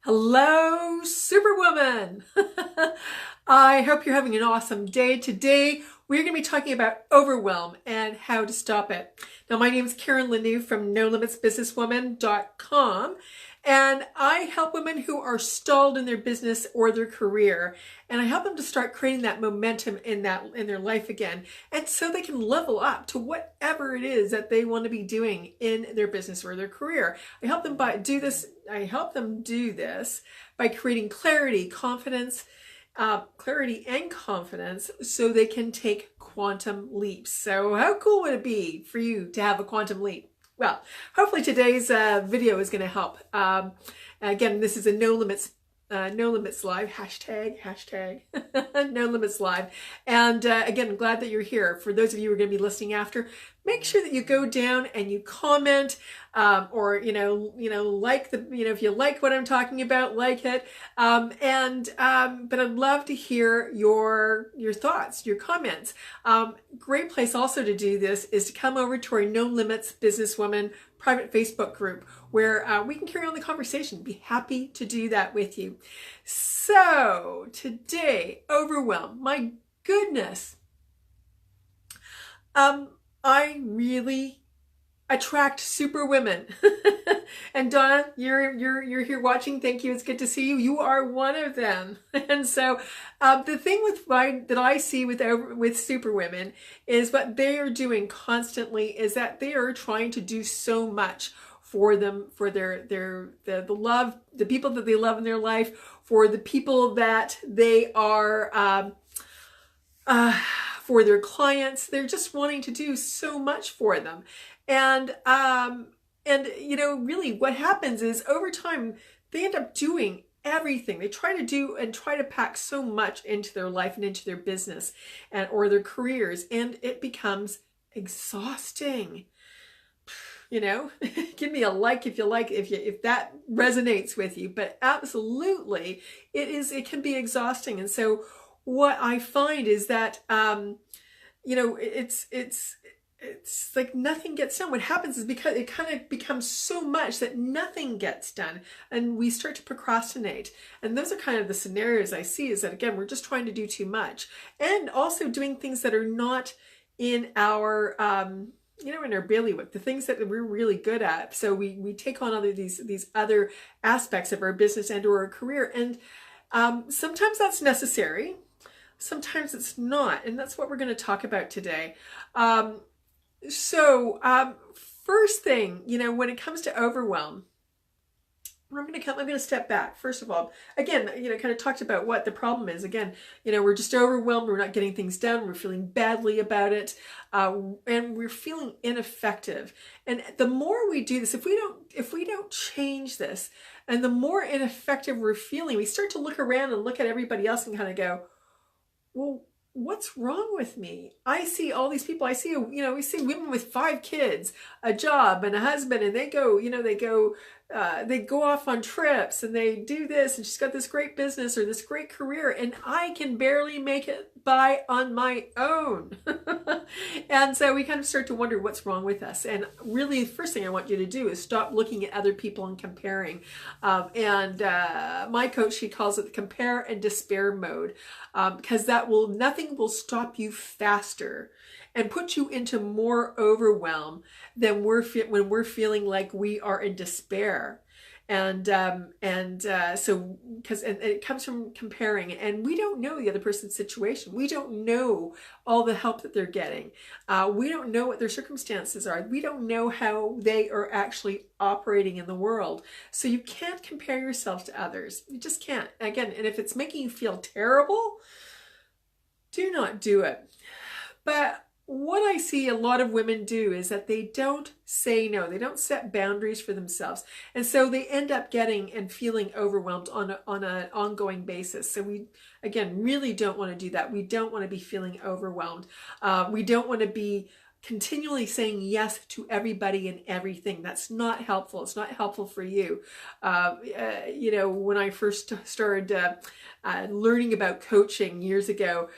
Hello, Superwoman! I hope you're having an awesome day. Today, we're going to be talking about overwhelm and how to stop it. Now, my name is Karen Lanou from NoLimitsBusinessWoman.com, and I help women who are stalled in their business or their career, and I help them to start creating that momentum in their life again, and so they can level up to whatever it is that they want to be doing in their business or their career. I help them do this by creating clarity and confidence so they can take quantum leaps. So how cool would it be for you to have a quantum leap? Well, hopefully today's video is going to help. Again, this is a No Limits Live, hashtag No Limits Live. And again, I'm glad that you're here. For those of you who are going to be listening after, make sure that you go down and you comment, or like if you like what I'm talking about, like it. But I'd love to hear your thoughts, your comments. Great place also to do this is to come over to our No Limits Businesswoman private Facebook group where we can carry on the conversation. Be happy to do that with you. So today, overwhelm. My goodness. I really attract super women. And Donna, you're here watching. Thank you. It's good to see you. You are one of them. And so the thing that I see with super women is what they are doing constantly is that they are trying to do so much for them, for the love, the people that they love in their life, for the people that they are for their clients. They're just wanting to do so much for them. And really what happens is over time, they end up doing everything. They try to pack so much into their life and into their business or their careers. And it becomes exhausting. Give me a like if you like, if that resonates with you, but absolutely it can be exhausting. And so what I find is that, it's like nothing gets done. What happens is because it kind of becomes so much that nothing gets done and we start to procrastinate. And those are kind of the scenarios I see, is that again, we're just trying to do too much and also doing things that are not in our, in our bailiwick, the things that we're really good at. So we take on these other aspects of our business and or our career. And sometimes that's necessary. Sometimes it's not. And that's what we're going to talk about today. First thing, when it comes to overwhelm, I'm going to step back. First of all, again, kind of talked about what the problem is. Again, we're just overwhelmed. We're not getting things done. We're feeling badly about it. And we're feeling ineffective. And the more we do this, if we don't change this, and the more ineffective we're feeling, we start to look around and look at everybody else and kind of go, well, what's wrong with me? I see all these people. I see, we see women with 5 kids, a job and a husband, and they go off on trips and they do this, and she's got this great business or this great career, and I can barely make it by on my own. And so we kind of start to wonder what's wrong with us. And really, the first thing I want you to do is stop looking at other people and comparing. My coach, she calls it the compare and despair mode, because nothing will stop you faster and put you into more overwhelm than when we're feeling like we are in despair. And it comes from comparing, and we don't know the other person's situation. We don't know all the help that they're getting. We don't know what their circumstances are. We don't know how they are actually operating in the world. So you can't compare yourself to others. You just can't. Again, and if it's making you feel terrible, do not do it. But what I see a lot of women do is that they don't say no. They don't set boundaries for themselves. And so they end up getting and feeling overwhelmed on an ongoing basis. So we, again, really don't want to do that. We don't want to be feeling overwhelmed. We don't want to be continually saying yes to everybody and everything. That's not helpful. It's not helpful for you. When I first started learning about coaching years ago,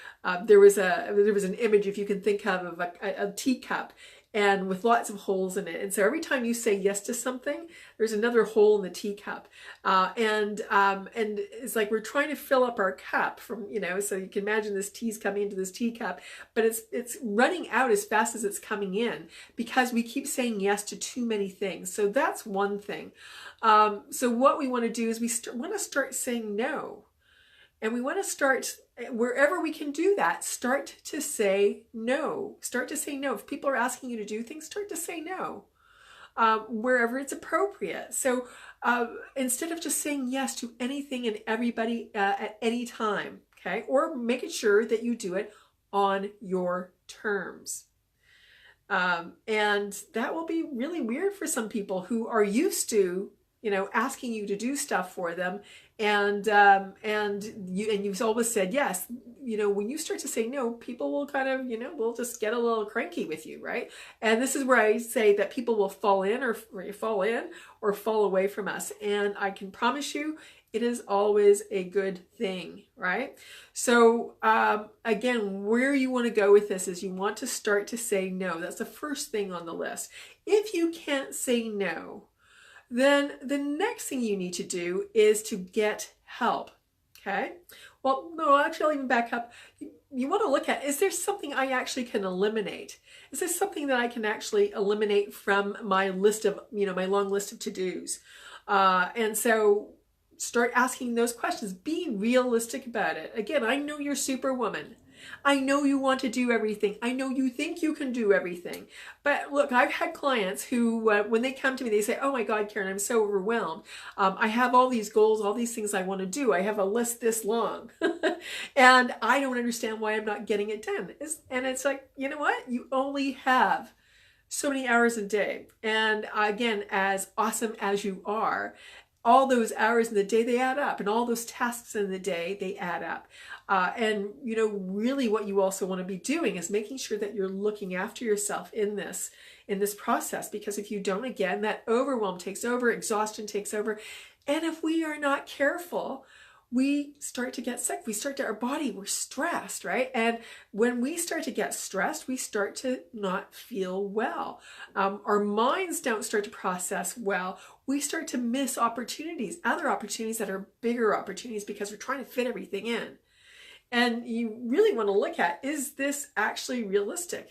there was an image, if you can think of a teacup, and with lots of holes in it. And so every time you say yes to something, there's another hole in the teacup. And it's like we're trying to fill up our cup from, so you can imagine this tea's coming into this teacup, but it's running out as fast as it's coming in because we keep saying yes to too many things. So that's one thing. So what we want to do is we want to start saying no. And we want to start, wherever we can do that, start to say no. Start to say no. If people are asking you to do things, start to say no. Wherever it's appropriate. So instead of just saying yes to anything and everybody at any time, okay? Or making sure that you do it on your terms. And that will be really weird for some people who are used to, asking you to do stuff for them, and you've always said yes. When you start to say no, people will kind of, will just get a little cranky with you, right? And this is where I say that people will fall in or fall away from us. And I can promise you, it is always a good thing, right? So again, where you want to go with this is you want to start to say no. That's the first thing on the list. If you can't say no, then the next thing you need to do is to get help, okay? Well, no, actually, I'll even back up. You want to look at, is there something I actually can eliminate? Is there something that I can actually eliminate from my list of, my long list of to-dos? And so start asking those questions. Be realistic about it. Again, I know you're Superwoman. I know you want to do everything. I know you think you can do everything. But look, I've had clients who, when they come to me, they say, oh my God, Karen, I'm so overwhelmed. I have all these goals, all these things I want to do. I have a list this long. And I don't understand why I'm not getting it done. And it's like, you know what? You only have so many hours a day. And again, as awesome as you are, all those hours in the day, they add up, and all those tasks in the day, they add up. And really what you also want to be doing is making sure that you're looking after yourself in this process, because if you don't, again, that overwhelm takes over, exhaustion takes over. And if we are not careful, we start to get sick. Our body, we're stressed, right? And when we start to get stressed, we start to not feel well. Our minds don't start to process well. We start to miss opportunities, other opportunities that are bigger opportunities, because we're trying to fit everything in. And you really want to look at, is this actually realistic?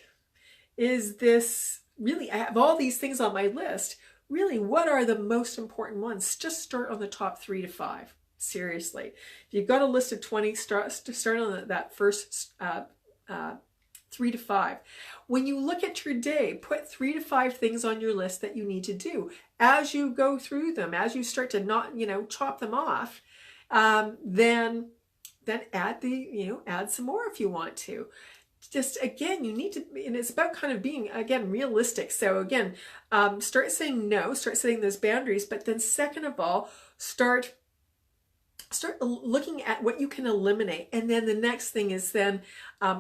Is this really, I have all these things on my list. Really, what are the most important ones? Just start on the top 3 to 5. Seriously. If you've got a list of 20, start on that first 3 to 5. When you look at your day, put 3 to 5 things on your list that you need to do. As you go through them, as you start to not, chop them off, then add add some more if you want to. Just again, you need to, and it's about kind of being, again, realistic. So again, start saying no, start setting those boundaries, but then second of all, start looking at what you can eliminate. And then the next thing is then,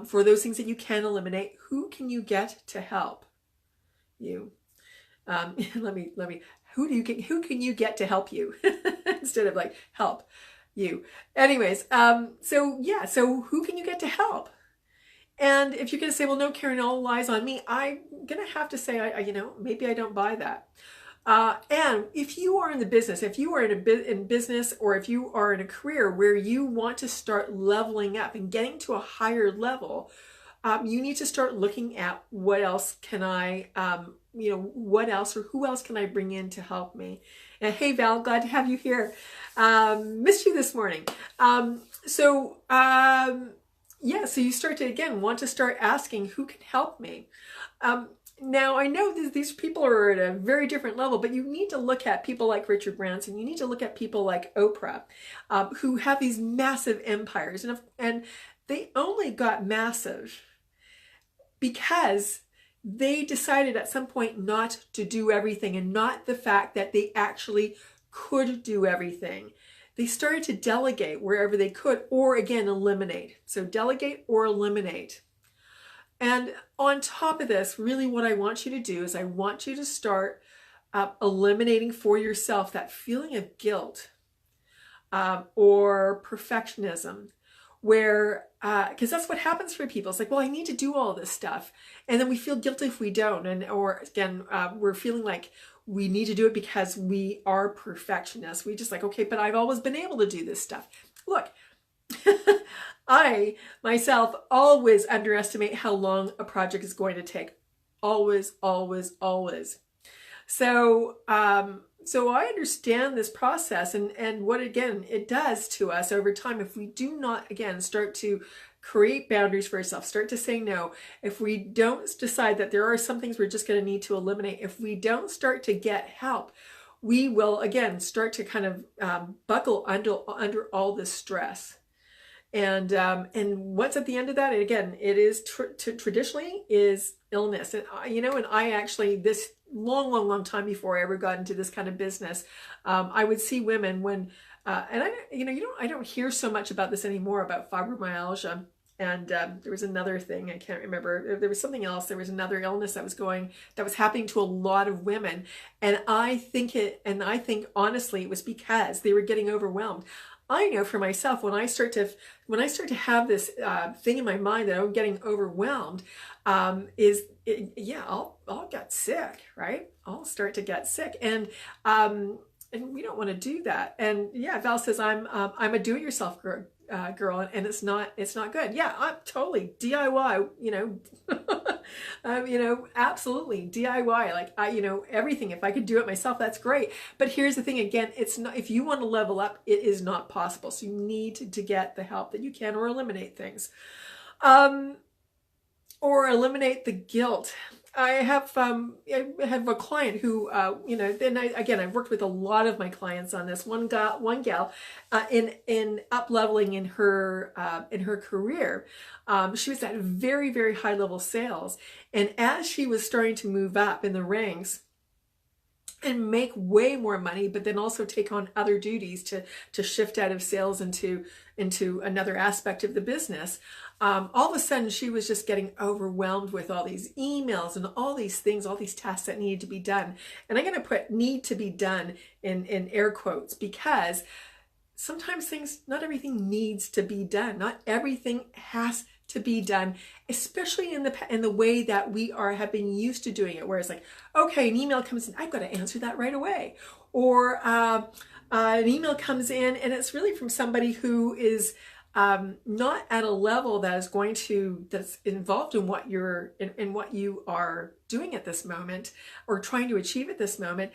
for those things that you can eliminate, who can you get to help you? Who can you get to help you instead of like help you? Anyways, so who can you get to help? And if you're going to say, well, no, Karen, all lies on me, I'm going to have to say, maybe I don't buy that. And if you are in the business, if you are in business, or if you are in a career where you want to start leveling up and getting to a higher level, you need to start looking at what else can I, what else or who else can I bring in to help me? And hey, Val, glad to have you here. Missed you this morning. So you start to, again, want to start asking who can help me. Now, I know these people are at a very different level, but you need to look at people like Richard Branson. You need to look at people like Oprah, who have these massive empires. And they only got massive because they decided at some point not to do everything, and not the fact that they actually could do everything. They started to delegate wherever they could, or again, eliminate. So delegate or eliminate. And on top of this, really what I want you to do is I want you to start eliminating for yourself that feeling of guilt or perfectionism, where because that's what happens for people. It's like, well, I need to do all this stuff. And then we feel guilty if we don't. Or again, we're feeling like we need to do it because we are perfectionists. We just like, okay, but I've always been able to do this stuff. Look, I myself always underestimate how long a project is going to take. Always, always, always. So, so I understand this process and what, again, it does to us over time. If we do not, again, start to create boundaries for ourselves, start to say no, if we don't decide that there are some things we're just going to need to eliminate, if we don't start to get help, we will, again, start to kind of buckle under all this stress. And what's at the end of that? And again, it is traditionally is illness. And and I actually, this long time before I ever got into this kind of business, I would see women when, and I don't hear so much about this anymore, about fibromyalgia. And there was another thing, I can't remember. There was something else. There was another illness that was happening to a lot of women. And I think honestly, it was because they were getting overwhelmed. I know for myself, when I start to have this thing in my mind that I'm getting overwhelmed, I'll get sick, right? I'll start to get sick, and we don't want to do that. And yeah, Val says I'm a do-it-yourself girl, and it's not good. Yeah, I'm totally DIY. Absolutely DIY. Like everything. If I could do it myself, that's great. But here's the thing. Again, it's not. If you want to level up, it is not possible. So you need to get the help that you can, or eliminate things, or eliminate the guilt. I have a client who, I've worked with a lot of my clients on this. One gal, in up leveling in her career, she was at very, very high level sales, and as she was starting to move up in the ranks and make way more money, but then also take on other duties to shift out of sales into another aspect of the business. All of a sudden she was just getting overwhelmed with all these emails and all these things, all these tasks that needed to be done. And I'm going to put need to be done in air quotes, because sometimes not everything needs to be done. Not everything has to be done, especially in the way that we have been used to doing it, where it's like, okay, an email comes in, I've got to answer that right away. Or an email comes in and it's really from somebody who is not at a level that's involved in what you are doing at this moment or trying to achieve at this moment.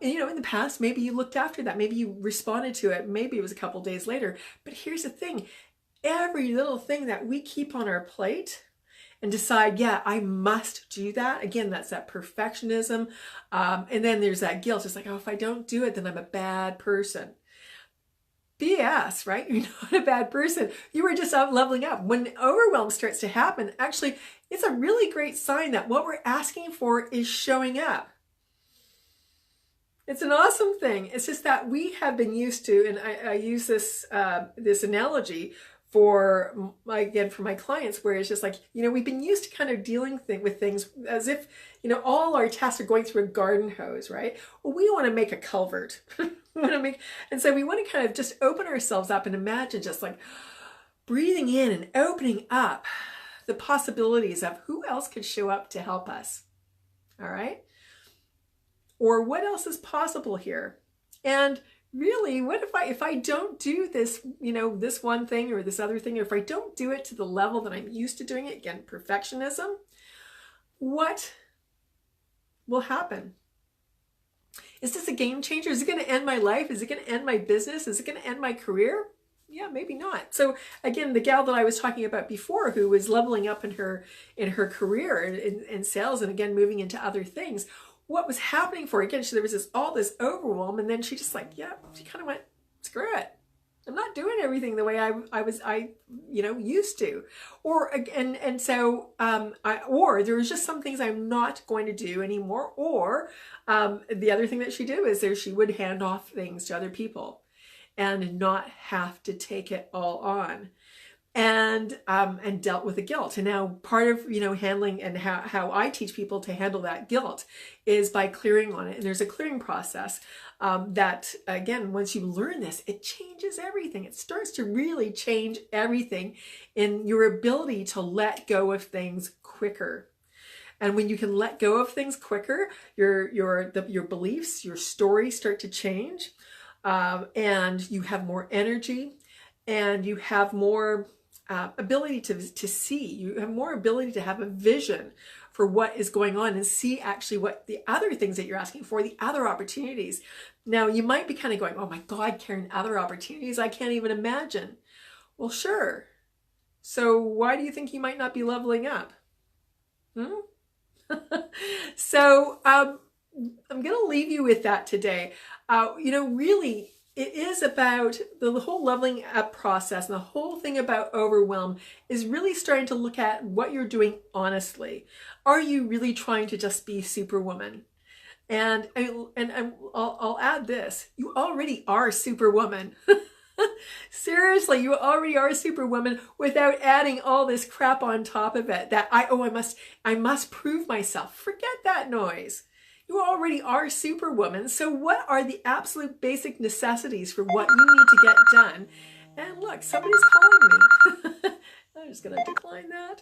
In the past, maybe you looked after that, maybe you responded to it, maybe it was a couple days later. But here's the thing, every little thing that we keep on our plate and decide, yeah, I must do that. Again, that's that perfectionism. And then there's that guilt. It's like, oh, if I don't do it, then I'm a bad person. BS, right? You're not a bad person. You were just out leveling up. When overwhelm starts to happen, actually, it's a really great sign that what we're asking for is showing up. It's an awesome thing. It's just that we have been used to, and I use this analogy for my clients, where it's just like, we've been used to kind of dealing with things as if, all our tasks are going through a garden hose, right? Well, we want to make a culvert. And so we want to kind of just open ourselves up and imagine just like breathing in and opening up the possibilities of who else could show up to help us. All right. Or what else is possible here? And really, what if I don't do this, this one thing or this other thing, or if I don't do it to the level that I'm used to doing it, again, perfectionism, what will happen? Is this a game changer? Is it going to end my life? Is it going to end my business? Is it going to end my career? Yeah, maybe not. So again, the gal that I was talking about before, who was leveling up in her career in sales, and again, moving into other things, what was happening for her? Again, there was all this overwhelm, and then she just like, she kind of went, screw it. I'm not doing everything the way I used to, or there was just some things I'm not going to do anymore. Or the other thing that she did was she would hand off things to other people and not have to take it all on. and dealt with the guilt. And now part of, handling and how I teach people to handle that guilt is by clearing on it. And there's a clearing process that, again, once you learn this, it changes everything. It starts to really change everything in your ability to let go of things quicker. And when you can let go of things quicker, your beliefs, your stories start to change, and you have more energy, and you have more ability to see. You have more ability to have a vision for what is going on and see actually what the other things that you're asking for, the other opportunities. Now, you might be kind of going, oh my God, Karen, other opportunities I can't even imagine. Well, sure. So why do you think you might not be leveling up? So I'm going to leave you with that today. Really, it is about the whole leveling up process, and the whole thing about overwhelm is really starting to look at what you're doing honestly. Are you really trying to just be Superwoman? And I'll add this: you already are Superwoman. Seriously, you already are a Superwoman without adding all this crap on top of it. That I must prove myself. Forget that noise. You already are Superwoman. So what are the absolute basic necessities for what you need to get done? And look, somebody's calling me. I'm just going to decline that.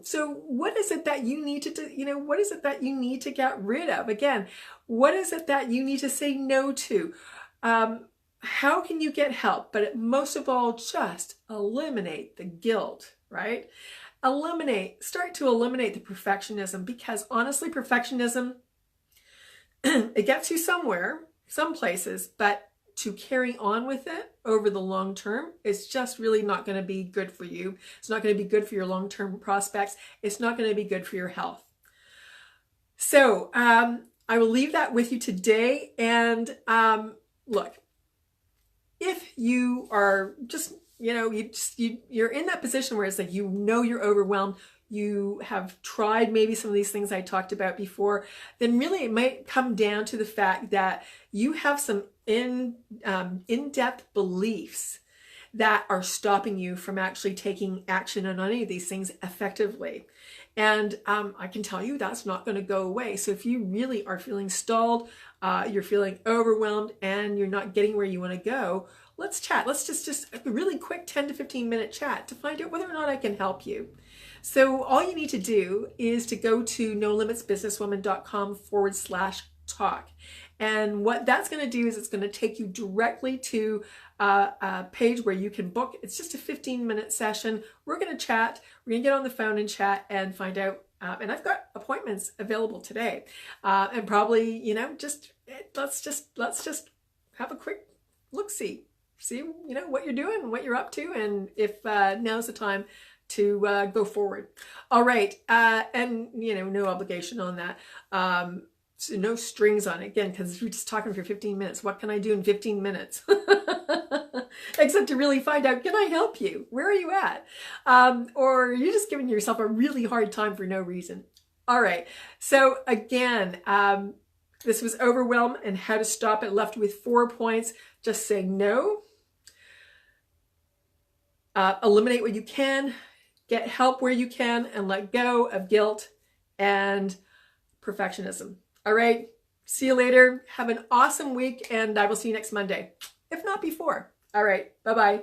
So what is it that you need to do? What is it that you need to get rid of? Again, what is it that you need to say no to? How can you get help? But most of all, just eliminate the guilt, right? Start to eliminate the perfectionism, because honestly, perfectionism, it gets you somewhere, some places, but to carry on with it over the long term, it's just really not going to be good for you. It's not going to be good for your long-term prospects. It's not going to be good for your health. So I will leave that with you today. And look, if you are just, you're in that position where it's like, you're overwhelmed, you have tried maybe some of these things I talked about before, then really it might come down to the fact that you have some in-depth beliefs that are stopping you from actually taking action on any of these things effectively. And I can tell you that's not going to go away. So if you really are feeling stalled, you're feeling overwhelmed, and you're not getting where you want to go, let's chat. Let's just a really quick 10 to 15 minute chat to find out whether or not I can help you. So all you need to do is to go to nolimitsbusinesswoman.com/talk. And what that's going to do is it's going to take you directly to a page where you can book. It's just a 15-minute session. We're going to chat. We're going to get on the phone and chat and find out. And I've got appointments available today. And probably, let's just have a quick look-see. See, what you're doing, what you're up to, and if now's the time to go forward. All right. And, no obligation on that. So no strings on it, again, because we're just talking for 15 minutes. What can I do in 15 minutes? Except to really find out, can I help you? Where are you at? Or you're just giving yourself a really hard time for no reason. All right. So again, this was Overwhelm and how to stop it. Left with 4 points. Just say no. Eliminate what you can. Get help where you can, and let go of guilt and perfectionism. All right. See you later. Have an awesome week, and I will see you next Monday, if not before. All right. Bye-bye.